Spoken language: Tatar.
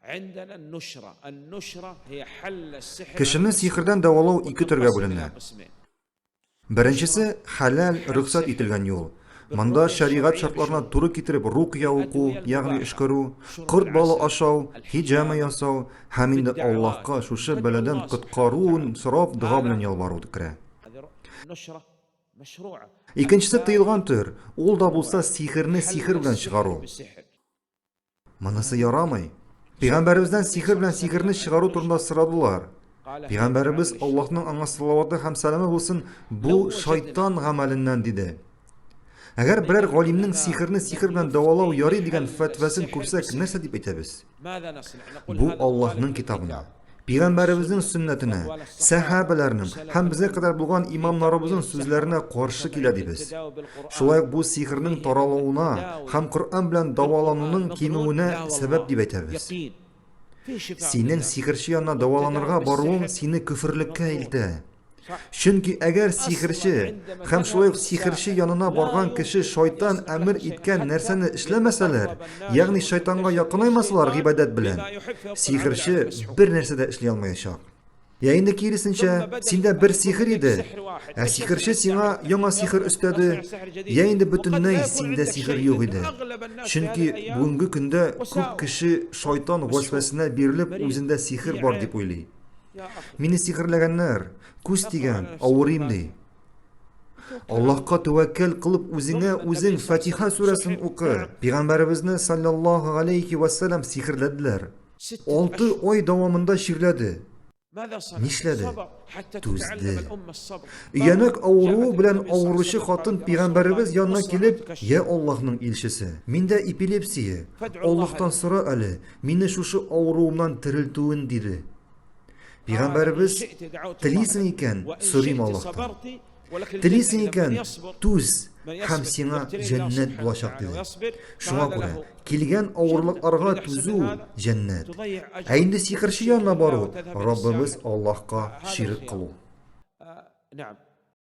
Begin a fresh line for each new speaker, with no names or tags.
عندنا النشرة هي حل السحر.
Кешене сихрдән дәвалау ике төргә бүленә. Беренчесе халал рөхсәт ителгән юл. Монда шәригать шартларына туры китереп рукъя уку, ягъни эшкәрү, корт балы ашау, хиҗама ясау һәм инде Аллаһка шушы бәладән коткаруын сорап дуга белән ялвару керә. Икенчесе тыелган төр, ул да булса сихрне сихр белән чыгару. Монысы ярамый. Пәйгамбәребездән сихр белән сихрне чыгару турында сорадылар. Пәйгамбәребез Аллаһның аңа салаваты һәм сәламе булсын, бу шайтан гамәленнән диде. Әгәр берәр галимнең сихрне сихр белән дәвалау ярый дигән фәтвасын күрсәк, нәрсә дип әйтәбез? Бу Аллаһның китабына, Пәйгамбәребезнең сөннәтенә, сәхабәләрнең һәм безгә кадәр булган имамнарыбызның сүзләренә каршы килә дибез. Шулай бу сихрның таралуына һәм Коръән белән дәвалануның кимүенә сәбәп дип әйтәбез. Синең сихрчы янына дәваланырга баруың сине күферлеккә илтә. Чөнки әгәр сихрчы һәм шулай сихрчы янына барган кеше шайтан әмер иткән нәрсәне эшләмәсәләр, ягъни шайтанга якынаймасалар гыйбадәт белән, сихрчы бер нәрсә дә эшли алмаячак. Я инде киресенчә, синдә бер сихр иде, ә сихрчы сиңа яңа сихр өстәде, я инде бөтенләй синдә сихр юк иде. Чөнки бүгенге көндә күп кеше шайтан васвасына бирелеп үзендә сихр бар дип уйлый. Мине сихрләгәннәр, күз тигән, авырыйм ди. Аллаһка тәвәккәл кылып үзеңә үзең Фатиха сүрәсен укы. Пәйгамбәребезне саллаллаһу алейхи ва саллям сихрләделәр. 6 ай дәвамында ширләде. Нишләде? Түзде. Янәк авыруы белән авыручы хатын Пәйгамбәребез янына килеп, "Я Аллаһның илчесе, миндә эпилепсия. Аллаһтан сора әле, мине шушы авыруымнан терелтүен" диде. Пәйгамбәребез телисең икән, сорыйм Аллаһтан. Телисең икән, түз һәм сиңа җәннәт булачак диде. Шуңа күрә килгән авырлыкларга түзү җәннәт. Ә инде сихрчы янына бару Раббыбыз Аллаһка ширк кылу.